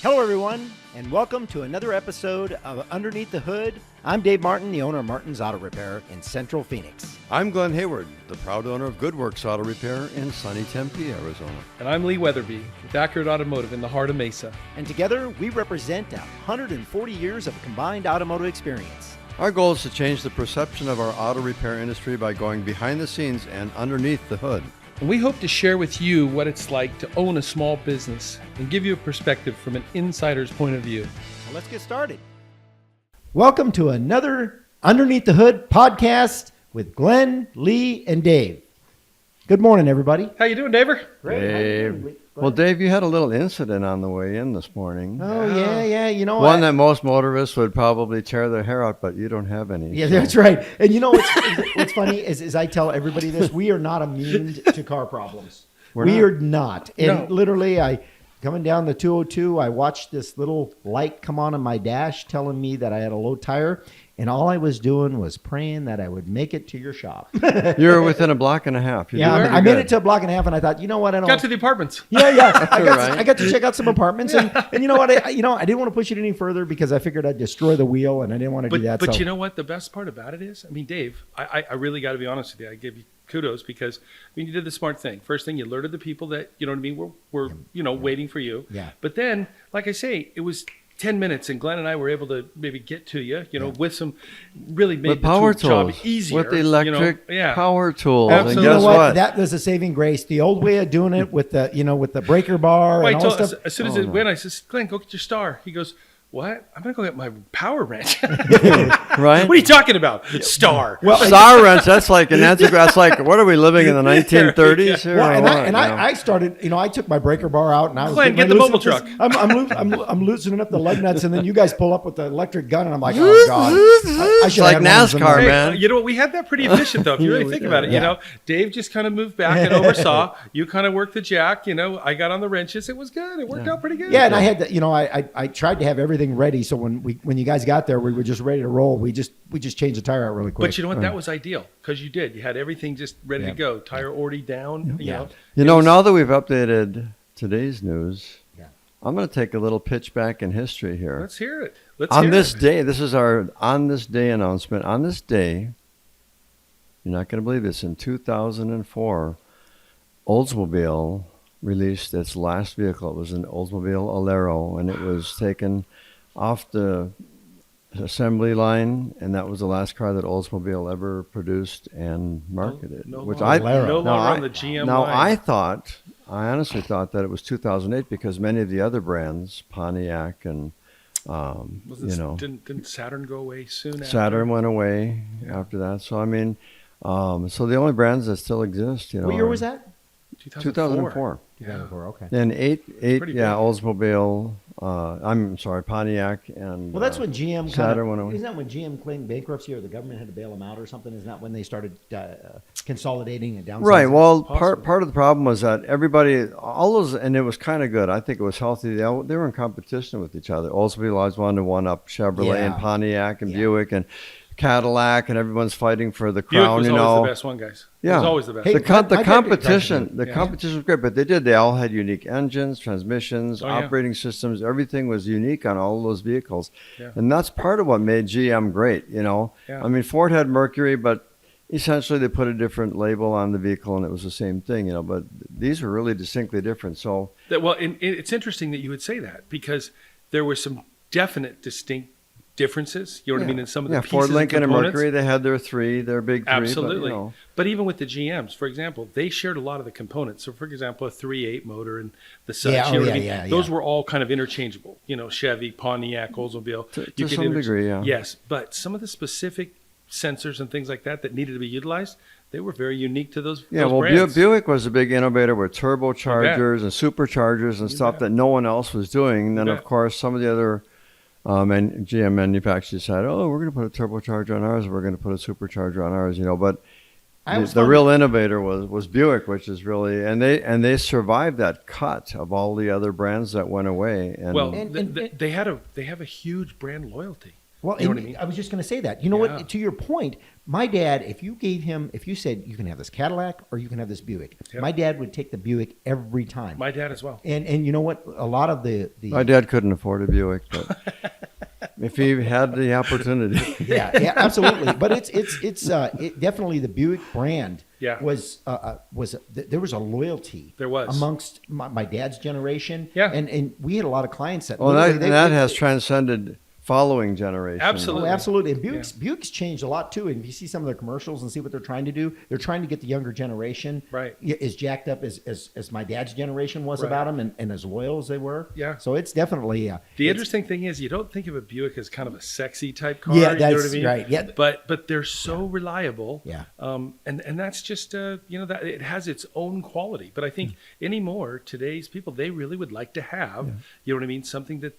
Hello, everyone, and welcome to another episode of Underneath the Hood. I'm Dave Martin, the owner of Martin's Auto Repair in Central Phoenix. I'm Glen Hayward, the proud owner of Goodworks Auto Repair in sunny Tempe, Arizona. And I'm Lee Weatherby with Accurate Automotive in the heart of Mesa. And together, we represent 140 years of combined automotive experience. Our goal is to change the perception of our auto repair industry by going behind the scenes and underneath the hood. And we hope to share with you what it's like to own a small business and give you a perspective from an insider's point of view. So let's get started. Welcome to another Underneath the Hood podcast with Glenn, Lee, and Dave. Good morning, everybody. How you doing, Daver? Great. Dave. Well, Dave, you had a little incident on the way in this morning. Oh, yeah. You know, One that most motorists would probably tear their hair out, but you don't have any. Yeah, that's right. And you know what's funny is I tell everybody this, we are not immune to car problems. We are not. And literally, coming down the 202, I watched this little light come on in my dash telling me that I had a low tire. And all I was doing was praying that I would make it to your shop. You were within a block and a half. I made it to a block and a half, and I thought, you know what? I don't got to the apartments. Yeah. I got to check out some apartments, and you know what? I didn't want to push it any further because I figured I'd destroy the wheel, and I didn't want to do that. But you know what? The best part about it is, I mean, Dave, I really got to be honest with you. I give you kudos because you did the smart thing. First thing, you alerted the people that were waiting for you. Yeah. But then, like I say, it was 10 minutes, and Glenn and I were able to maybe get to you, with some really made power the job tools, easier. with the electric power tools. Absolutely. And guess what? That was a saving grace. The old way of doing it with the breaker bar and all that stuff. As soon as it went, I said, Glenn, go get your star. He goes, what? I'm going to go get my power wrench. Right? What are you talking about? Star. Well, star wrench, that's like what are we living in the 1930s here? Well, I started, I took my breaker bar out and I was Glenn, get the mobile truck. I'm loosening up the lug nuts, and then you guys pull up with the electric gun, and I'm like, oh God. I should like have NASCAR, man. You know what? We had that pretty efficient, though, if you really think about it. Yeah. Dave just kind of moved back and oversaw. You kind of worked the jack. I got on the wrenches. It was good. It worked out pretty good. Yeah, and I had that, I tried to have everything ready, so when you guys got there, we were just ready to roll. We just changed the tire out really quick. But you know what? That was ideal because you did. You had everything just ready to go. Tire already down. Now that we've updated today's news, I'm going to take a little pitch back in history here. Let's hear it. This day, this is our On This Day announcement. On this day, you're not going to believe this, in 2004, Oldsmobile released its last vehicle. It was an Oldsmobile Alero, and it was taken off the assembly line, and that was the last car that Oldsmobile ever produced and marketed. No longer on the GM line. I honestly thought that it was 2008 because many of the other brands, Pontiac and didn't Saturn go away soon after? Saturn went away after that. So I mean, so the only brands that still exist, What year was that? 2004. Yeah. Okay. And eight, Oldsmobile. I'm sorry, Pontiac and. Well, that's when GM Saturn went away. Isn't that when GM claimed bankruptcy, or the government had to bail them out or something? Isn't that when they started consolidating and downsizing? Right. Well, part of the problem was that everybody, all those, and it was kind of good. I think it was healthy. They were in competition with each other. Oldsmobile always wanted to one up Chevrolet and Pontiac and Buick and Cadillac, and everyone's fighting for the crown. Buick was always the best one, guys. Yeah, it was always the best. Hey, the competition was great, but they all had unique engines, transmissions, operating systems. Everything was unique on all of those vehicles, and that's part of what made GM great. I mean, Ford had Mercury, but essentially they put a different label on the vehicle, and it was the same thing. But these were really distinctly different. So, it's interesting that you would say that because there were some definite, distinct differences, what I mean, in some of the pieces Ford, Lincoln, and components. Mercury, they had their big three. Absolutely. But even with the GMs, for example, they shared a lot of the components. So, for example, a 3.8 motor and the such, those were all kind of interchangeable. Chevy, Pontiac, Oldsmobile. To some degree, yeah. Yes, but some of the specific sensors and things like that needed to be utilized, they were very unique to those brands. Buick was a big innovator with turbochargers and superchargers and stuff that no one else was doing. And then, of course, some of the other GM manufacturers said, "Oh, we're going to put a turbocharger on ours. We're going to put a supercharger on ours." But the real innovator was Buick, which is really and they survived that cut of all the other brands that went away. And they have a huge brand loyalty. Well, You know what I mean? I was just going to say that. You know what? To your point, my dad, if you said you can have this Cadillac or you can have this Buick, my dad would take the Buick every time. My dad as well. And you know what? A lot of the My dad couldn't afford a Buick, but if he had the opportunity. yeah, absolutely. But it's definitely the Buick brand. Was there was a loyalty there was amongst my dad's generation. And we had a lot of clients that. Well, that has transcended following generations. Absolutely. Absolutely. And Buick's changed a lot too. And if you see some of their commercials and see what they're trying to do, they're trying to get the younger generation as jacked up as my dad's generation was about them and as loyal as they were. Yeah. So it's definitely the interesting thing is you don't think of a Buick as kind of a sexy type car. Yeah, you know that's what I mean? right. Yeah. But they're so reliable. Yeah. And that's just that it has its own quality. But I think anymore today's people, they really would like to have you know what I mean, something that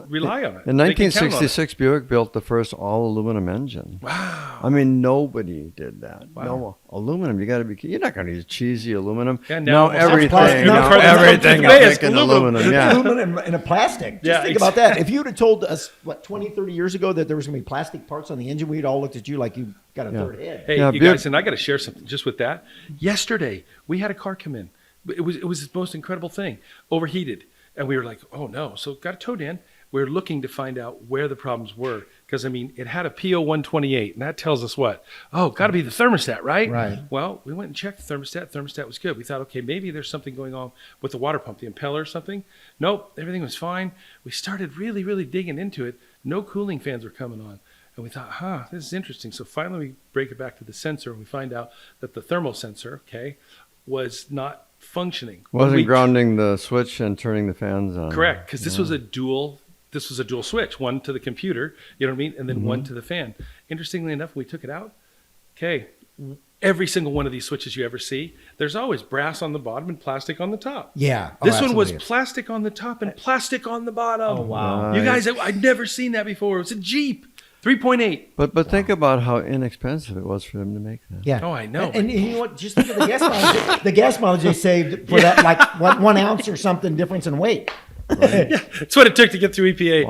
rely on it. In 1966, Buick built the first all aluminum engine. Wow! I mean, nobody did that. Wow. No aluminum. You got to be. You're not going to use cheesy aluminum. Yeah, now everything. Everything. I'm thinking aluminum. Yeah. Aluminum in a plastic. Just think about that. If you would have told us 20, 30 years ago that there was going to be plastic parts on the engine, we'd all looked at you like you got a third head. Hey, you guys, and I got to share something just with that. Yesterday, we had a car come in. It was the most incredible thing. Overheated, and we were like, "Oh no!" So got it towed in. We're looking to find out where the problems were because, I mean, it had a PO128, and that tells us what? Oh, got to be the thermostat, right? Right. Well, we went and checked the thermostat. Thermostat was good. We thought, okay, maybe there's something going on with the water pump, the impeller or something. Nope, everything was fine. We started really, really digging into it. No cooling fans were coming on. And we thought, this is interesting. So finally we break it back to the sensor, and we find out that the thermal sensor, was not functioning. Wasn't grounding the switch and turning the fans on. Correct, because this was a dual switch, one to the computer, you know what I mean, and then one to the fan. Interestingly enough, when we took it out, every single one of these switches you ever see, there's always brass on the bottom and plastic on the top. Yeah. This one was plastic on the top and plastic on the bottom. Oh, wow. You guys, I'd never seen that before. It was a Jeep. 3.8. But think about how inexpensive it was for them to make that. Yeah. Oh, I know. And you know what? Just think of the gas mileage. The gas mileage they saved for that, like 1 ounce or something difference in weight. Right? That's what it took to get through EPA.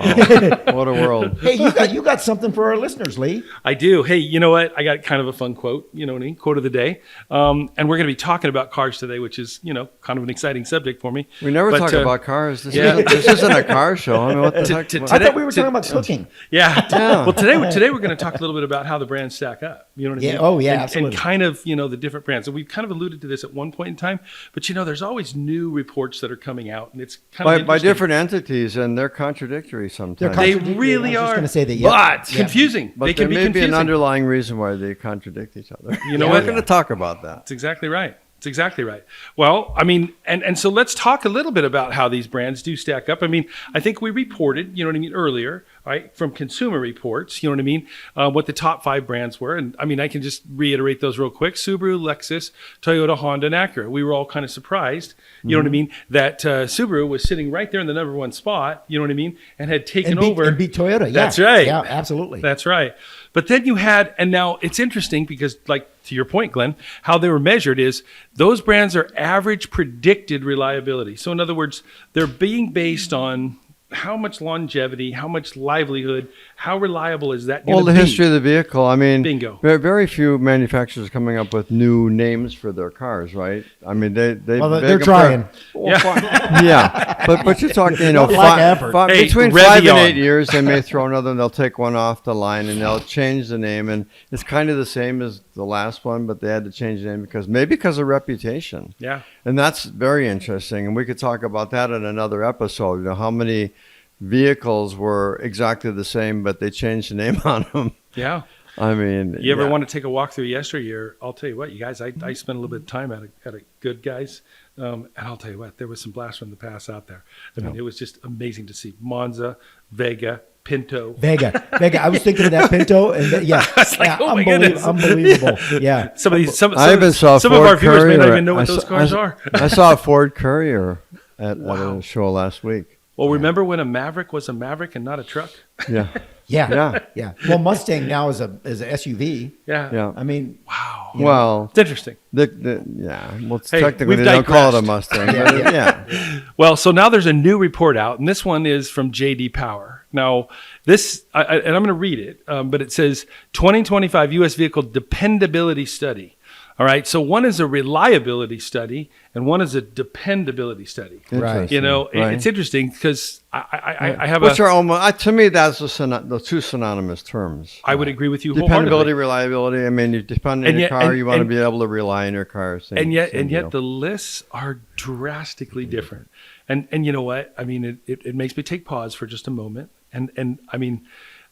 Wow. What a world. Hey, you got something for our listeners, Lee. I do. Hey, you know what? I got kind of a fun quote, you know what I mean? Quote of the day. And we're going to be talking about cars today, which is, kind of an exciting subject for me. We never talk about cars. This isn't a car show. I mean, what the heck? I thought we were talking about cooking. Yeah. Well, today we're going to talk a little bit about how the brands stack up. You know what I mean? Oh, yeah, absolutely. And kind of, the different brands. And we've kind of alluded to this at one point in time, but there's always new reports that are coming out, and it's kind of by different entities, and they're contradictory sometimes. They really are. I was just going to say that. But confusing. But they can there may be confusing. be an underlying reason why they contradict each other. You know We're what? going to talk about that. That's exactly right. It's exactly right. Well, I mean, and so let's talk a little bit about how these brands do stack up. I mean, I think we reported, earlier, right, from Consumer Reports, what the top 5 brands were. And I mean, I can just reiterate those real quick. Subaru, Lexus, Toyota, Honda, and Acura. We were all kind of surprised, that Subaru was sitting right there in the number 1 spot, and had taken over. And beat Toyota, yeah. That's right. Yeah, absolutely. That's right. But then you had, and now it's interesting because, like, to your point, Glenn, how they were measured is those brands are average predicted reliability. So in other words, they're being based on how much longevity, how much livelihood, how reliable is that going to be? Well, the history of the vehicle. I mean, bingo. Very few manufacturers coming up with new names for their cars, right? I mean, they're trying. Yeah, but you're talking, between 5 and 8 years, they may throw another. They'll take one off the line and they'll change the name, and it's kind of the same as the last one, but they had to change the name because of reputation. Yeah, and that's very interesting, and we could talk about that in another episode. How many vehicles were exactly the same, but they changed the name on them. Yeah. I mean, you ever want to take a walk through yesteryear? I'll tell you what, you guys, I spent a little bit of time at a Good Guys, and I'll tell you what, there was some blast from the past out there. I mean, it was just amazing to see Monza, Vega, Pinto. Vega. I was thinking of that Pinto, and oh my goodness, unbelievable. Yeah. Some of Ford our viewers Courier. may not even know what those cars are. I saw a Ford Courier at a show last week. Well, remember when a Maverick was a Maverick and not a truck? Yeah. Yeah. Well, Mustang now is a SUV. Yeah. I mean, Wow. Well, It's interesting. well, Hey, technically we've they don't call it a digressed. Mustang. But yeah. Well, so now there's a new report out, and this one is from J.D. Power. Now, this, and I'm going to read it, but it says 2025 U.S. Vehicle Dependability Study. All right, so one is a reliability study, and one is a dependability study. Right. You know, Right. it's interesting because I have Which are almost, to me, that's the two synonymous terms. I would agree with you Dependability, wholeheartedly. reliability. I mean, you depend on And your yet- car, and- you want to and- be able to rely on your car. And yet deal. the lists are drastically different. And you know what? I mean, it makes me take pause for just a moment. And I mean,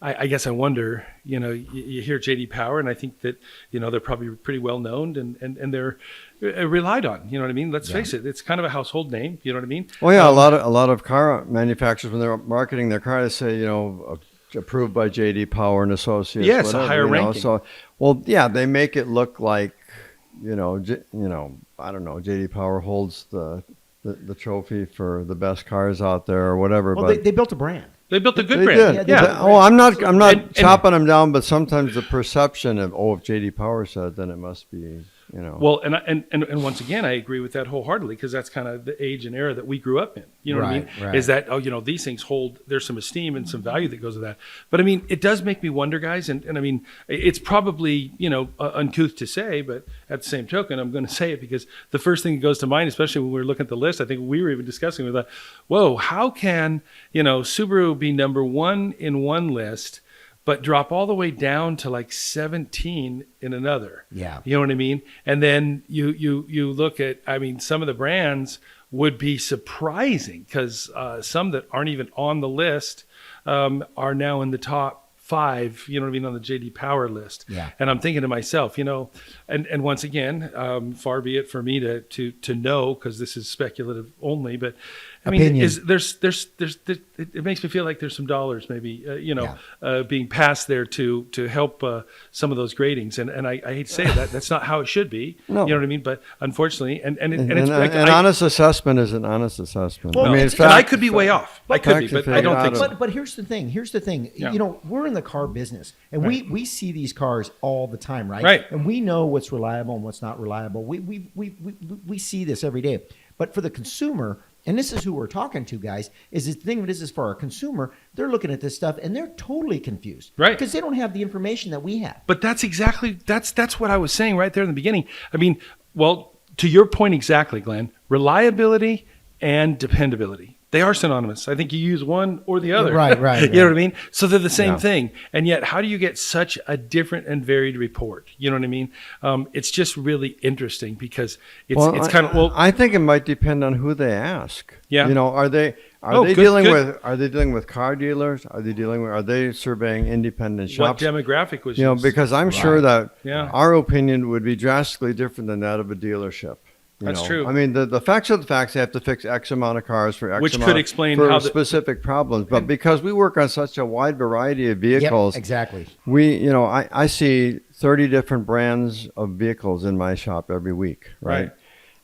I guess I wonder, you know, you hear J.D. Power, and I think that, you know, they're probably pretty well known and they're relied on. You know what I mean? Let's face it. It's kind of a household name. You know what I mean? Well, yeah, a lot of car manufacturers, when they're marketing their car, they say, you know, approved by J.D. Power and Associates. Yeah, it's a whatever, higher you know. ranking. So, well, yeah, they make it look like, you know, I don't know, J.D. Power holds the trophy for the best cars out there or whatever. well, but they built a brand. They built a good they brand. did. Yeah. Yeah. Oh, I'm not And- chopping them down, but sometimes the perception of, if J.D. Power said, then it must be, you know. Well, and once again, I agree with that wholeheartedly because that's kind of the age and era that we grew up in. You know what I mean? Right. Is that, you know, these things there's some esteem and some value that goes with that. But I mean, it does make me wonder, guys. And I mean, it's probably, you know, uncouth to say, but at the same token, I'm going to say it because the first thing that goes to mind, especially when we were looking at the list, I think we were even discussing with that, whoa, how can, you know, Subaru be number one in one list, but drop all the way down to like 17 in another? Yeah. You know what I mean? And then you look at, I mean, some of the brands would be surprising because some that aren't even on the list are now in the top 5, you know what I mean, on the J.D. Power list. Yeah. And I'm thinking to myself, you know, and once again, far be it for me to know, because this is speculative only, but I mean, Opinion. it makes me feel like there's some dollars maybe, being passed there to help some of those gradings. And I hate to say that, that's not how it should be. No. You know what I mean? But unfortunately, and An it's like, honest assessment is an honest assessment. Well, I mean, it's- it's and I fact- could be way off. I could be, Facts but are I don't figured think out so. But here's the thing. Yeah. You know, we're in the car business, and we see these cars all the time, right? Right. And we know what's reliable and what's not reliable. We see this every day. But for the consumer, and this is who we're talking to, guys, is the thing that is for our consumer, they're looking at this stuff and they're totally confused, Right. Because they don't have the information that we have. But that's what I was saying right there in the beginning. I mean, well, to your point exactly, Glenn, reliability and dependability. They are synonymous. I think you use one or the other. Right. You know what I mean? So they're the same Yeah. thing. And yet, how do you get such a different and varied report? You know what I mean? It's just really interesting because it's kind of, I think it might depend on who they ask. Yeah. You know, are they Good. dealing with car dealers? Are they surveying independent what shops? demographic was You know, used? because I'm sure that Yeah. our opinion would be drastically different than that of a dealership. You That's know. true. I mean, the facts are the facts. They have to fix X amount of cars for X Which amount could explain for how the- specific problems. But because we work on such a wide variety of Yep, vehicles, exactly. I see 30 different brands of vehicles in my shop every week, right? Right.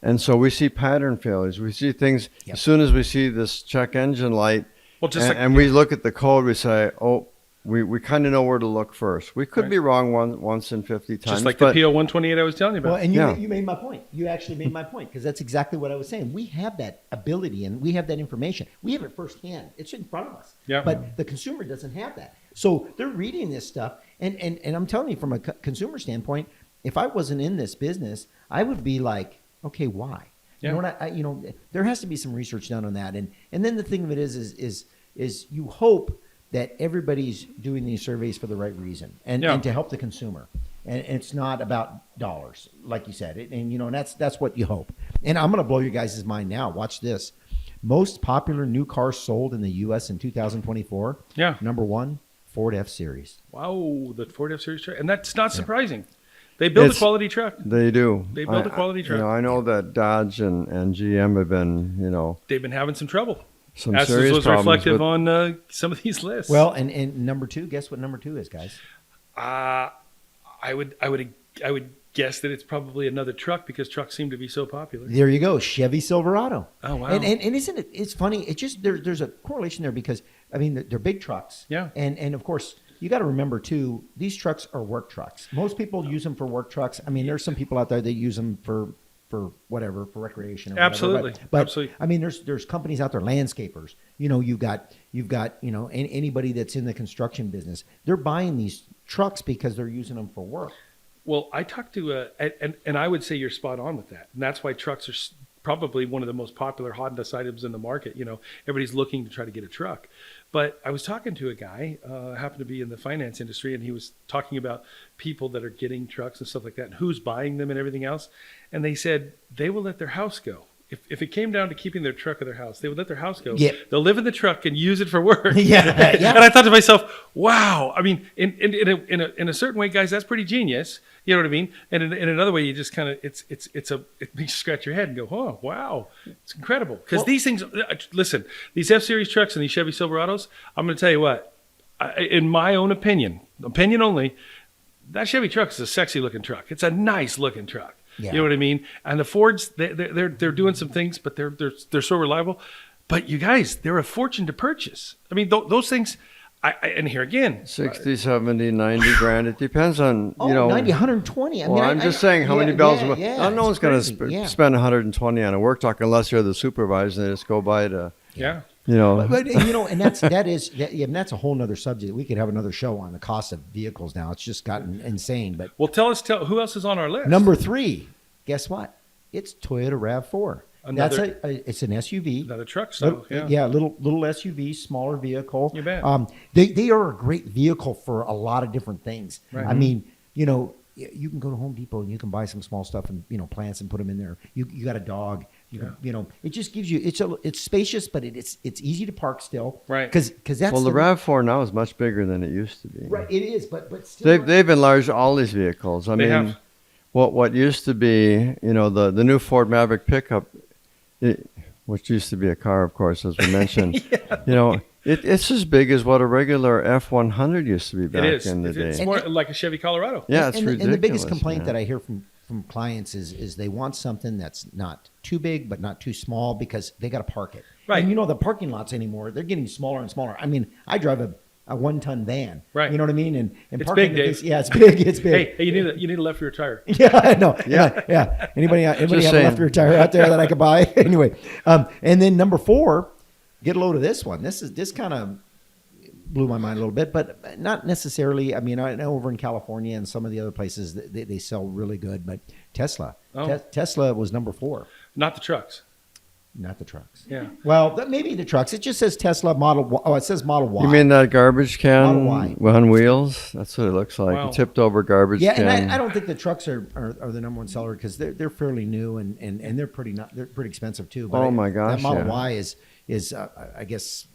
And so we see pattern failures. We see things Yep. as soon as we see this check engine light, Well, just and, like- and we look at the code, we say, oh, we kind of know where to look first. We could Right. be wrong once in 50 times. just like but the PO 128 I was telling you about. Well, and Yeah. you made my point. You actually made my point because that's exactly what I was saying. We have that ability and we have that information. We have it firsthand. It's in front of us. Yeah. But the consumer doesn't have that. So they're reading this stuff, and I'm telling you from a consumer standpoint, if I wasn't in this business, I would be like, okay, why? Yeah. You know what? You know, there has to be some research done on that, and then the thing of it is you hope that everybody's doing these surveys for the right reason and to help the consumer. And it's not about dollars, like you said. And that's what you hope. And I'm going to blow you guys' mind now. Watch this. Most popular new cars sold in the U.S. in 2024. Yeah. Number 1, Ford F-Series. Wow, the Ford F-Series truck. And that's not surprising. They build a quality truck. They do. They build a quality truck. I know that Dodge and GM have been, They've been having some trouble. some As serious was problems. reflective with- on some of these lists. Well, and number 2, guess what number 2 is, guys? I would guess that it's probably another truck because trucks seem to be so popular. There you go, Chevy Silverado. Oh, wow. And isn't it? It's funny. It just there's a correlation there because I mean they're big trucks. Yeah. And of course you got to remember too. These trucks are work trucks. Most people use them for work trucks. I mean, there's some people out there that use them for whatever, for recreation. Or Absolutely. Whatever. But Absolutely. I mean, there's companies out there, landscapers. You know, you've got anybody that's in the construction business. They're buying these trucks because they're using them for work. Well, I talked to, and I would say you're spot on with that. And that's why trucks are probably one of the most popular Honda items in the market. You know, everybody's looking to try to get a truck. But I was talking to a guy, happened to be in the finance industry, and he was talking about people that are getting trucks and stuff like that, and who's buying them and everything else. And they said they will let their house go. If it came down to keeping their truck or their house, they would let their house go. Yeah. They'll live in the truck and use it for work. Yeah. And I thought to myself, wow. I mean, in a certain way, guys, that's pretty genius. You know what I mean? And in another way, you just kind of it makes you scratch your head and go, oh, wow, it's incredible. Because these things, listen, these F-Series trucks and these Chevy Silverados, I'm going to tell you what, in my own opinion only, that Chevy truck is a sexy looking truck. It's a nice looking truck. Yeah. You know what I mean? And the Fords, they're doing some things, but they're so reliable. But you guys, they're a fortune to purchase. I mean, those things. And here again, 60, 70, 90 grand. It depends on, 90, 120. I well, mean, I'm just saying how many bells. No one's going to spend spend 120 on a work truck unless you're the supervisor and they just go by to, yeah. But and that's a whole nother subject. We could have another show on the cost of vehicles now. It's just gotten insane. But Well, tell who else is on our list? number 3, guess what? It's Toyota RAV4. Another- It's an SUV. Another truck style. Little SUV, smaller vehicle. You bet. They are a great vehicle for a lot of different things. Right. I mean, you can go to Home Depot and you can buy some small stuff and plants and put them in there. You got a dog. It just gives you it's spacious, but it's easy to park still. Right. Because that's the RAV4 now is much bigger than it used to be. Right. It is, but still. They've enlarged all these vehicles. I They mean, have. what used to be, the new Ford Maverick pickup, which used to be a car, of course, as we mentioned. It's as big as what a regular F-100 used to be back in the day. It's more like a Chevy Colorado. Yeah, it's and ridiculous. the biggest complaint man. that I hear from clients is they want something that's not too big but not too small because they got to park it. Right. And the parking lots anymore, they're getting smaller and smaller. I mean, I drive a 1-ton van. Right. You know what I mean? And It's parking big, Dave. it's big. It's big. Hey, you need a left rear tire. Yeah, I know. Yeah. Yeah. Anybody have a saying. left rear tire out there that I could buy? Anyway, and then number 4, get a load of this one. This kind of blew my mind a little bit, but not necessarily. I mean, I know over in California and some of the other places they sell really good, but Tesla. Oh. Tesla was number 4, Not the trucks. not the trucks. Yeah. Well, maybe the trucks. It just says Tesla Model Y. Oh, it says Model Y. You mean that garbage Model can Y. on wheels? That's what it looks like. Wow. A tipped over garbage Yeah, can. and I don't think the trucks are the number one seller because they're fairly new and they're pretty expensive too. But Oh, my gosh, that Model yeah. Y is I guess.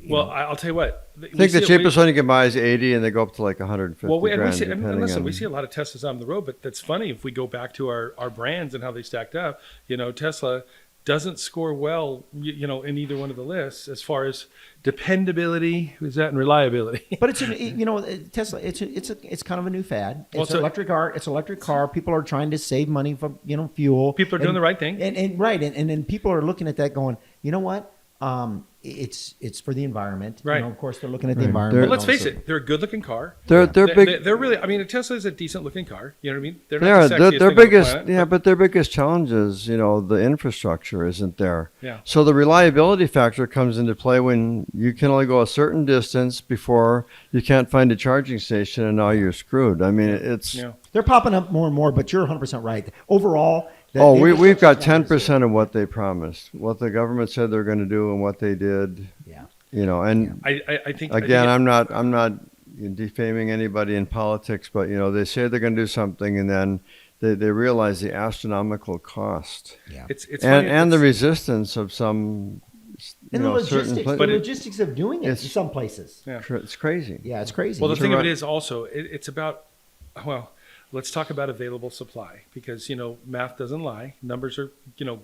Well, I'll tell you what. I think the cheapest one you can buy is 80, and they go up to like 150 Well, we grand. see, depending listen, on- we see a lot of Teslas on the road, but that's funny. If we go back to our brands and how they stacked up, Tesla doesn't score well, in either one of the lists as far as dependability, and reliability. But it's Tesla. It's kind of a new fad. Well, It's an electric car. It's an electric car. People are trying to save money from fuel. People are doing the right thing. And right. And then people are looking at that going, you know what? It's for the environment. Right. Of course, they're looking at the Right. environment. But let's face it, they're a good-looking car. They're big. They're really. I mean, a Tesla is a decent-looking car. You know what I mean? They're They not are. the Their sexiest thing on the biggest, planet, but their biggest challenge is, the infrastructure isn't there. Yeah. So the reliability factor comes into play when you can only go a certain distance before you can't find a charging station, and now you're screwed. I mean, it's. Yeah. They're popping up more and more, but you're 100% right. Overall, We've got 10% of what they promised, what the government said they're going to do, and what they did. Yeah. And I think again, I'm not defaming anybody in politics, but they say they're going to do something, and then they realize the astronomical cost Yeah. it's and funny, the resistance of some. And the certain logistics, logistics of doing it in it's- some places. Yeah. It's crazy. Yeah, it's crazy. Well, the thing of right. it is also, it's about, let's talk about available supply because, math doesn't lie. Numbers are,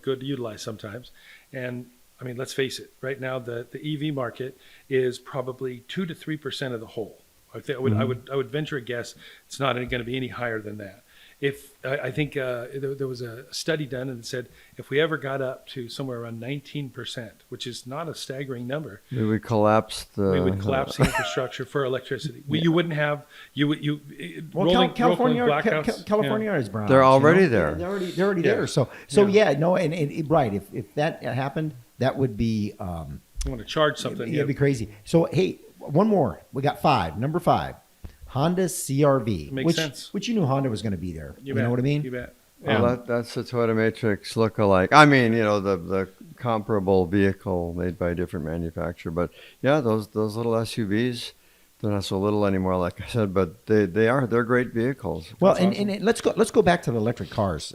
good to utilize sometimes. And I mean, let's face it, right now, the EV market is probably 2 to 3% of the whole. I would venture a guess it's not going to be any higher than that. if I think there was a study done and it said if we ever got up to somewhere around 19%, which is not a staggering number, We would collapse the. we would collapse the infrastructure for electricity. You wouldn't have Well, rolling California, blackouts. California is brown. They're already there. They're already there. So no, and right. If that happened, that would be You want to charge something? it'd be crazy. So hey, one more. We got 5. Number 5, Honda CRV. Makes sense. Which you knew Honda was going to be there. You bet. know what I mean? You bet. Well, that's the Toyota Matrix look-alike. I mean, the comparable vehicle made by a different manufacturer. But yeah, those little SUVs, they're not so little anymore, like I said, but they're great vehicles. Well, and let's go back to the electric cars.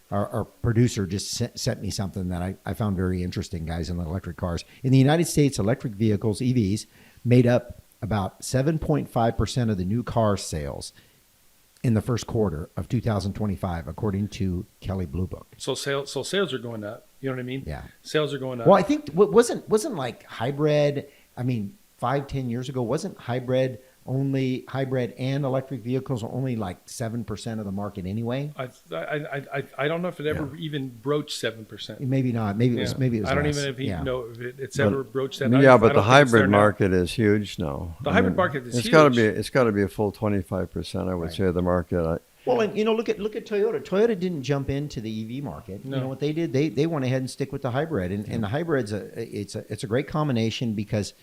Our producer just sent me something that I found very interesting, guys, in the electric cars. In the United States, electric vehicles, EVs, made up about 7.5% of the new car sales in the first quarter of 2025, according to Kelley Blue Book. So sales are going up. You know what I mean? Yeah. Sales are going up. Well, I think wasn't like hybrid. I mean, 5-10 years ago, wasn't hybrid and electric vehicles are only like 7% of the market anyway? I don't know if it ever even broached 7%. Maybe not. Maybe it was. Maybe it was. I don't less. even Yeah. know if it's ever broached that. Yeah, I but the don't think it's there hybrid now. market is huge now. The hybrid market is it's huge. It's got to be a full 25%, I would say, of the market. Well, and look at Toyota. Toyota didn't jump into the EV market. No. You know what they did? They went ahead and stick with the hybrid, and the hybrid's it's a great combination because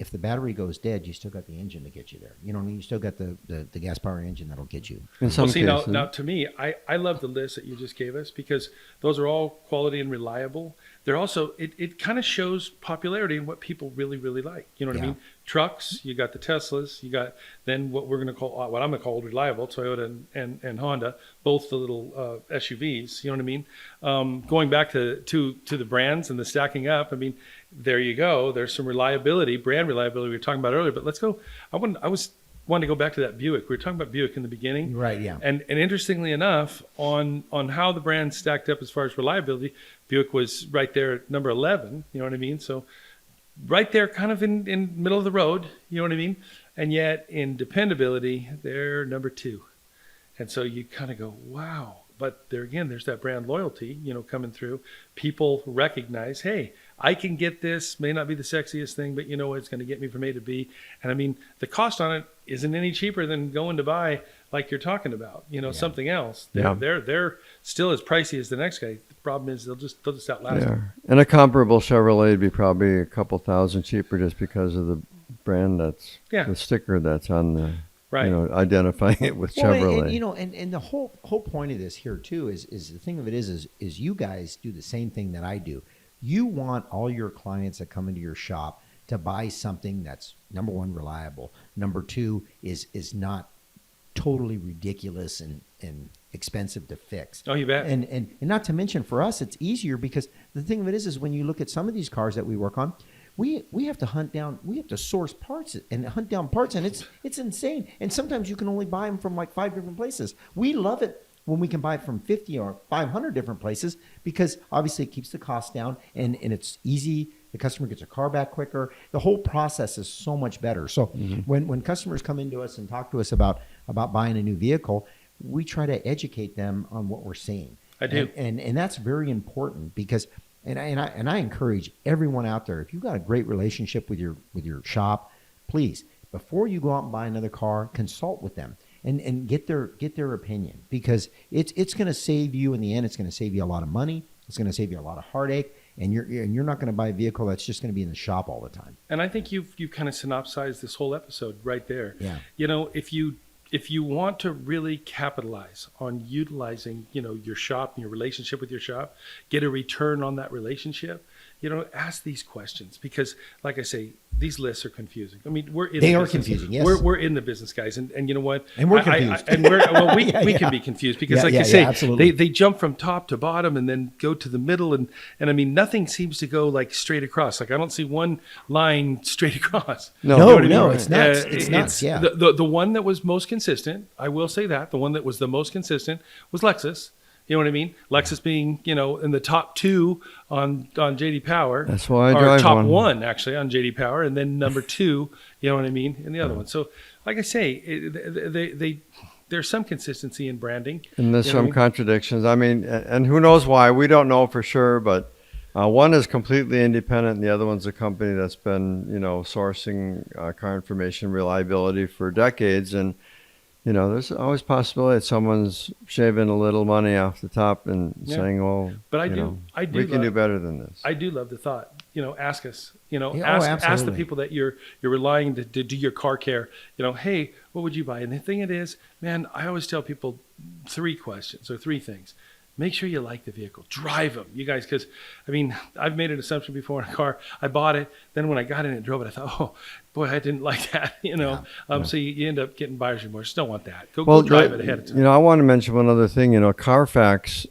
if the battery goes dead, you still got the engine to get you there. You know what I mean? You still got the gas power engine that'll get you. In some cases. Now to me, I love the list that you just gave us because those are all quality and reliable. They're also it kind of shows popularity and what people really, really like. You know what I mean? Trucks, you got the Teslas, you got then what I'm gonna call reliable, Toyota and Honda, both the little SUVs. You know what I mean? Going back to the brands and the stacking up. I mean, there you go. There's some reliability, brand reliability we were talking about earlier. But let's go. I wanted to go back to that Buick. We were talking about Buick in the beginning, Right? Yeah. And interestingly enough, on how the brand stacked up as far as reliability, Buick was right there at number 11. You know what I mean? So right there, kind of in middle of the road. You know what I mean? And yet in dependability, they're number 2. And so you kind of go, wow. But there again, there's that brand loyalty, coming through. People recognize, hey, I can get this. May not be the sexiest thing, but you know what? It's going to get me from A to B. And I mean, the cost on it isn't any cheaper than going to buy, like you're talking about, something else. They're still as pricey as the next guy. The problem is they'll just outlast them. And a comparable Chevrolet would be probably a couple thousand cheaper just because of the brand the sticker that's on the. Right. Identifying it with Chevrolet. And the whole point of this here too is the thing of it is you guys do the same thing that I do. You want all your clients that come into your shop to buy something that's number 1 reliable, number 2 is not totally ridiculous and expensive to fix. Oh, you bet. And not to mention for us it's easier because the thing of it is when you look at some of these cars that we work on, we have to source parts and hunt down parts, and it's insane. And sometimes you can only buy them from like 5 different places. We love it when we can buy it from 50 or 500 different places because obviously it keeps the cost down and it's easy. The customer gets a car back quicker. The whole process is so much better. So when customers come into us and talk to us about buying a new vehicle, we try to educate them on what we're seeing. I do, and that's very important because. And I encourage everyone out there, if you've got a great relationship with your shop, please, before you go out and buy another car, consult with them and get their opinion because it's going to save you in the end. It's going to save you a lot of money. It's going to save you a lot of heartache, and you're not going to buy a vehicle that's just going to be in the shop all the time. And I think you've kind of synopsized this whole episode right there. Yeah. If you want to really capitalize on utilizing, your shop and your relationship with your shop, get a return on that relationship, ask these questions because, like I say, these lists are confusing. I mean, They are confusing. Yes, we're in the business, guys, and you know what? And we're confused. We can be confused because, absolutely. they jump from top to bottom and then go to the middle, and I mean, nothing seems to go like straight across. Like I don't see one line straight across. No, it's nuts. It's nuts. Yeah. The one that was most consistent, I will say that the one that was the most consistent was Lexus. You know what I mean? Lexus being, in the top 2 on JD Power. That's why I or drive top one. 1 actually on JD Power, and then number 2. You know what I mean? In the other one. So, like I say, there's some consistency in branding. And there's You know what I some mean? contradictions. I mean, and who knows why? We don't know for sure, but one is completely independent, and the other one's a company that's been, sourcing car information reliability for decades. And, there's always possibility that someone's shaving a little money off the top and saying, well, But I do we can do better than this. I do love the thought. Ask us. Yeah, Ask the absolutely. people that you're relying to do your car care. Hey, what would you buy? And the thing it is, man, I always tell people 3 questions or 3 things. Make sure you like the vehicle. Drive them, you guys, because I've made an assumption before in a car. I bought it, then when I got in and drove it, I thought, oh boy, I didn't like that. So you end up getting buyer's remorse. Don't want that. Go drive it ahead of time. I want to mention one other thing. Carfax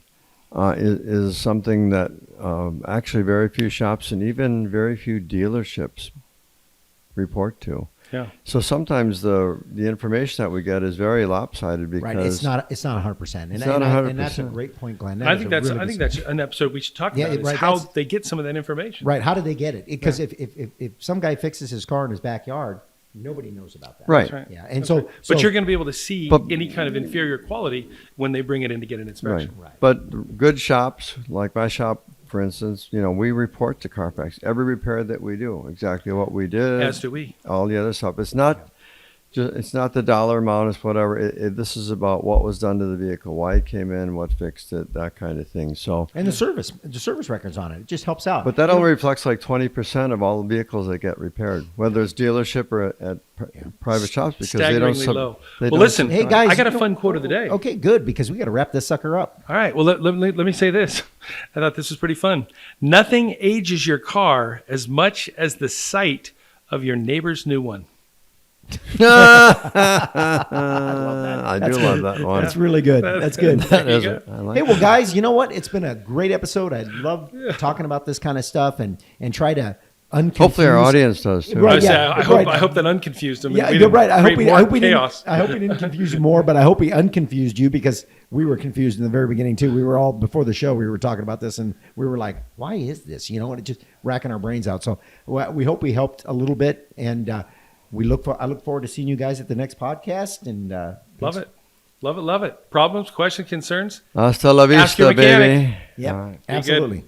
is something that actually very few shops and even very few dealerships report to. Yeah. So sometimes the information that we get is very lopsided because Right. It's not 100%. It's not 100%. And that's a great point, Glenn. I think that's an episode we should talk about. Is right, how that's- they get some of that information. Right. How did they get it? Because if some guy fixes his car in his backyard, nobody knows about that. Right. Right. Yeah. And That's so, right. But you're going to be able to see any kind of inferior quality when they bring it in to get an inspection. Right. But good shops, like my shop, for instance, we report to Carfax every repair that we do, exactly what we did. As do we. All the other stuff. It's not the dollar amount, it's whatever. This is about what was done to the vehicle, why it came in, what fixed it, that kind of thing. So, and the service records on it. It just helps out. but that only reflects like 20% of all the vehicles that get repaired, whether it's dealership or at private shops, because they don't. Staggeringly low. They Well, don't listen, Hey, guys, I got a fun quote of the day. Okay, good, because we got to wrap this sucker up. All right. Well, let me say this. I thought this was pretty fun. Nothing ages your car as much as the sight of your neighbor's new one. I do love that one. That's really good. That's good. That There is you it. I like Hey, well, guys, you know what? It's been a great episode. I love talking about this kind of stuff and try to unconfuse. Hopefully our audience does too. Right. I hope that unconfused them. Yeah, We you're didn't right. I hope create more we chaos. didn't. I hope we didn't confuse you more, but I hope we unconfused you, because we were confused in the very beginning too. We were all, before the show, we were talking about this and we were like, "Why is this?" And it just racking our brains out. So we hope we helped a little bit, and I look forward to seeing you guys at the next podcast. And Love it. Love it. Love it. Problems, questions, concerns? Hasta la Ask your vista, mechanic. baby. Yeah, All right. Be good. absolutely.